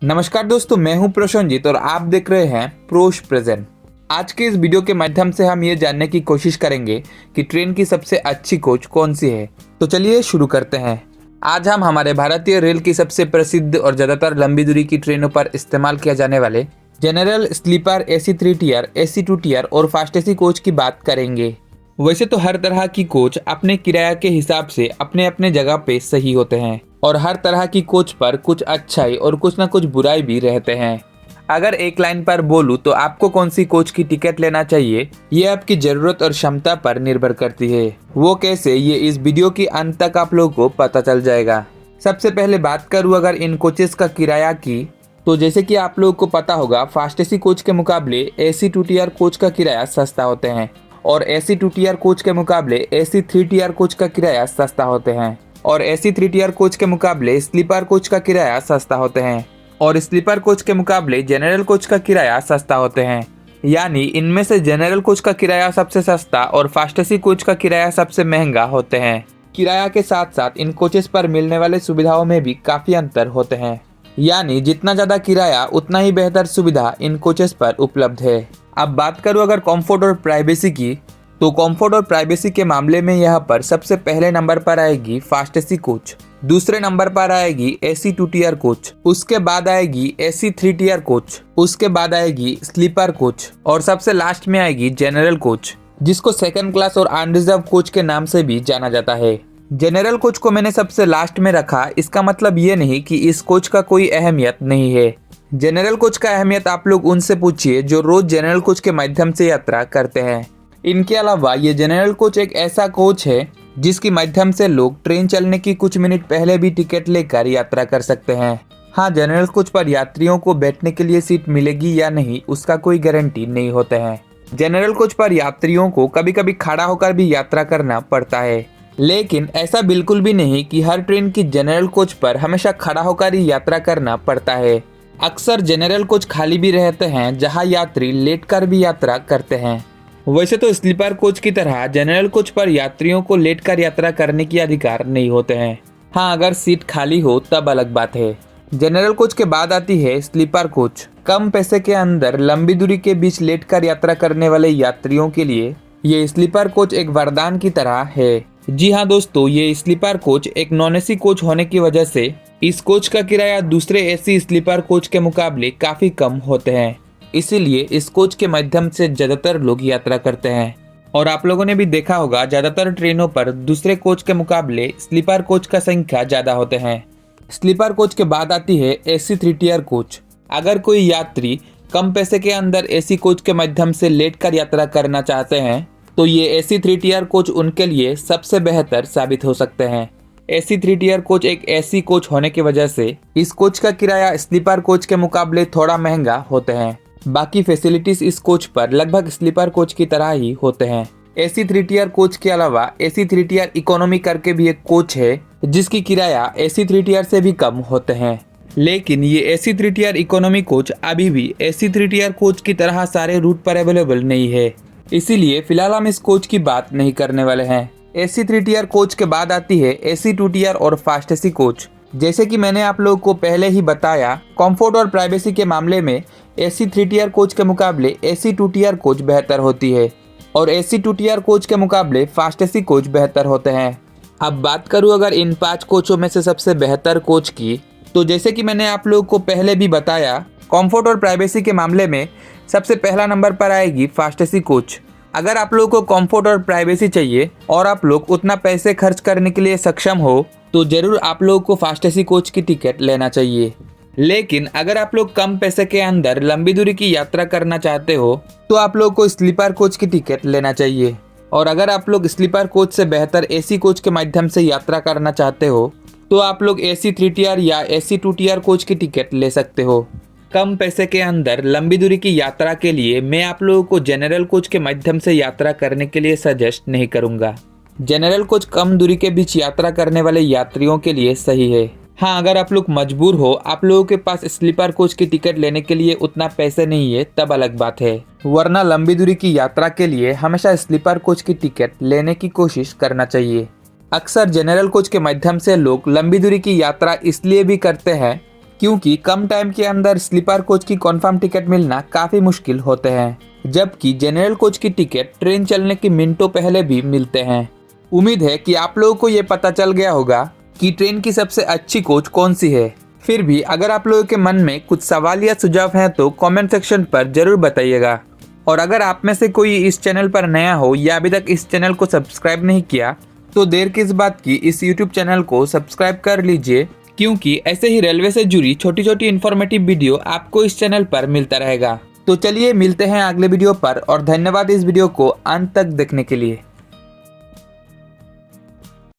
नमस्कार दोस्तों, मैं हूं प्रसन्नजीत और आप देख रहे हैं प्रोश प्रेजेंट। आज के इस वीडियो के माध्यम से हम ये जानने की कोशिश करेंगे कि ट्रेन की सबसे अच्छी कोच कौन सी है। तो चलिए शुरू करते हैं। आज हम हमारे भारतीय रेल की सबसे प्रसिद्ध और ज़्यादातर लंबी दूरी की ट्रेनों पर इस्तेमाल किया जाने वाले general, sleeper, AC 3 tier, AC 2 tier और फास्ट AC कोच की बात करेंगे। वैसे तो हर तरह की कोच अपने किराया के हिसाब से अपने अपने जगह पे सही होते हैं और हर तरह की कोच पर कुछ अच्छाई और कुछ ना कुछ बुराई भी रहते हैं। अगर एक लाइन पर बोलूं तो आपको कौन सी कोच की टिकट लेना चाहिए, ये आपकी जरूरत और क्षमता पर निर्भर करती है। वो कैसे, ये इस वीडियो के अंत तक आप लोगों को पता चल जाएगा। सबसे पहले बात करूँ अगर इन कोचेस का किराया की, तो जैसे कि आप लोगों को पता होगा, फास्ट AC कोच के मुकाबले AC 2 टियर कोच का किराया सस्ता होते हैं और AC 2 टियर कोच के मुकाबले AC 3 टियर कोच का किराया सस्ता होते हैं और AC 3 टियर कोच के मुकाबले स्लीपर कोच का किराया सस्ता होते हैं और स्लीपर कोच के मुकाबले जनरल कोच का किराया सस्ता होते हैं। यानी इनमें से जनरल कोच का किराया सबसे सस्ता और फास्ट AC कोच का किराया सबसे महंगा होते हैं। किराया के साथ साथ इन कोचेस पर मिलने वाले सुविधाओं में भी काफी अंतर होते हैं। यानी जितना ज्यादा किराया उतना ही बेहतर सुविधा इन कोचेस पर उपलब्ध है। अब बात करूँ अगर कंफर्ट और प्राइवेसी की, तो कंफर्ट और प्राइवेसी के मामले में यहाँ पर सबसे पहले नंबर पर आएगी फास्ट AC कोच, दूसरे नंबर पर आएगी AC 2 टियर कोच, उसके बाद आएगी AC 3 टियर कोच, उसके बाद आएगी स्लीपर कोच और सबसे लास्ट में आएगी जनरल कोच, जिसको सेकंड क्लास और अनरिजर्व कोच के नाम से भी जाना जाता है। जनरल कोच को मैंने सबसे लास्ट में रखा, इसका मतलब ये नहीं कि इस कोच का कोई अहमियत नहीं है। जनरल कोच का अहमियत आप लोग उनसे पूछिए जो रोज जनरल कोच के माध्यम से यात्रा करते हैं। इनके अलावा ये जनरल कोच एक ऐसा कोच है जिसके माध्यम से लोग ट्रेन चलने की कुछ मिनट पहले भी टिकट लेकर यात्रा कर सकते हैं। हाँ, जनरल कोच पर यात्रियों को बैठने के लिए सीट मिलेगी या नहीं उसका कोई गारंटी नहीं होता है। जनरल कोच पर यात्रियों को कभी कभी खड़ा होकर भी यात्रा करना पड़ता है, लेकिन ऐसा बिल्कुल भी नहीं कि हर ट्रेन की जनरल कोच पर हमेशा खड़ा होकर ही यात्रा करना पड़ता है। अक्सर जनरल कोच खाली भी रहते हैं जहां यात्री लेटकर भी यात्रा करते हैं। वैसे तो स्लीपर कोच की तरह जनरल कोच पर यात्रियों को लेटकर यात्रा करने की अधिकार नहीं होते हैं। हाँ, अगर सीट खाली हो तब अलग बात है। जनरल कोच के बाद आती है स्लीपर कोच। कम पैसे के अंदर लंबी दूरी के बीच लेटकर यात्रा करने वाले यात्रियों के लिए ये स्लीपर कोच एक वरदान की तरह है। जी हाँ दोस्तों, ये स्लीपर कोच एक नॉन AC कोच होने की वजह से इस कोच का किराया दूसरे AC स्लीपर कोच के मुकाबले काफी कम होते हैं। इसीलिए इस कोच के माध्यम से ज्यादातर लोग यात्रा करते हैं और आप लोगों ने भी देखा होगा ज्यादातर ट्रेनों पर दूसरे कोच के मुकाबले स्लीपर कोच का संख्या ज्यादा होते हैं। स्लीपर कोच के बाद आती है AC 3 टियर कोच। अगर कोई यात्री कम पैसे के अंदर AC कोच के माध्यम से लेटकर यात्रा करना चाहते हैं तो ये AC 3 टियर कोच उनके लिए सबसे बेहतर साबित हो सकते हैं। AC 3 टियर कोच एक ऐसी कोच होने की वजह से इस कोच का किराया स्लीपर कोच के मुकाबले थोड़ा महंगा होते हैं। बाकी फैसिलिटीज इस कोच पर लगभग स्लीपर कोच की तरह ही होते हैं। AC 3 टियर कोच के अलावा AC 3 टियर इकोनॉमी करके भी एक कोच है जिसकी किराया AC 3 टियर से भी कम होते हैं, लेकिन ये AC 3 टियर इकोनॉमी कोच अभी भी AC 3 टियर कोच की तरह सारे रूट पर अवेलेबल नहीं है, इसीलिए फिलहाल हम इस कोच की बात नहीं करने वाले हैं। AC 3 टियर कोच के बाद आती है AC 2 टियर और फास्ट AC कोच। जैसे कि मैंने आप लोगों को पहले ही बताया, कंफर्ट और प्राइवेसी के मामले में AC 3 टियर कोच के मुकाबले AC 2 टियर कोच बेहतर होती है और AC 2 टियर कोच के मुकाबले फास्ट AC कोच बेहतर होते हैं। अब बात करूं अगर इन 5 कोचों में से सबसे बेहतर कोच की, तो जैसे कि मैंने आप लोगों को पहले भी बताया, कंफर्ट और प्राइवेसी के मामले में सबसे पहला नंबर पर आएगी फास्ट AC कोच। अगर आप लोगों को कंफर्ट और प्राइवेसी चाहिए और आप लोग उतना पैसे खर्च करने के लिए सक्षम हो तो जरूर आप लोगों को फास्ट AC कोच की टिकट लेना चाहिए। लेकिन अगर आप लोग कम पैसे के अंदर लंबी दूरी की यात्रा करना चाहते हो तो आप लोगों को स्लीपर कोच की टिकट लेना चाहिए। और अगर आप लोग स्लीपर कोच से बेहतर AC कोच के माध्यम से यात्रा करना चाहते हो तो आप लोग AC 3 टियर या AC 2 टियर कोच की टिकट ले सकते हो। कम पैसे के अंदर लंबी दूरी की यात्रा के लिए मैं आप लोगों को जनरल कोच के माध्यम से यात्रा करने के लिए सजेस्ट नहीं करूंगा। जनरल कोच कम दूरी के बीच यात्रा करने वाले यात्रियों के लिए सही है। हाँ, अगर आप लोग मजबूर हो, आप लोगों के पास स्लीपर कोच की टिकट लेने के लिए उतना पैसे नहीं है, तब अलग बात है, वरना लंबी दूरी की यात्रा के लिए हमेशा स्लीपर कोच की टिकट लेने की कोशिश करना चाहिए। अक्सर जनरल कोच के माध्यम से लोग लंबी दूरी की यात्रा इसलिए भी करते हैं क्योंकि कम टाइम के अंदर स्लीपर कोच की कन्फर्म टिकट मिलना काफ़ी मुश्किल होते हैं, जबकि जनरल कोच की टिकट ट्रेन चलने के मिनटों पहले भी मिलते हैं। उम्मीद है कि आप लोगों को ये पता चल गया होगा कि ट्रेन की सबसे अच्छी कोच कौन सी है। फिर भी अगर आप लोगों के मन में कुछ सवाल या सुझाव हैं तो कमेंट सेक्शन पर जरूर बताइएगा। और अगर आप में से कोई इस चैनल पर नया हो या अभी तक इस चैनल को सब्सक्राइब नहीं किया तो देर किस बात की, इस यूट्यूब चैनल को सब्सक्राइब कर लीजिए, क्योंकि ऐसे ही रेलवे से जुड़ी छोटी छोटी इन्फॉर्मेटिव वीडियो आपको इस चैनल पर मिलता रहेगा। तो चलिए मिलते हैं अगले वीडियो पर, और धन्यवाद इस वीडियो को अंत तक देखने के लिए।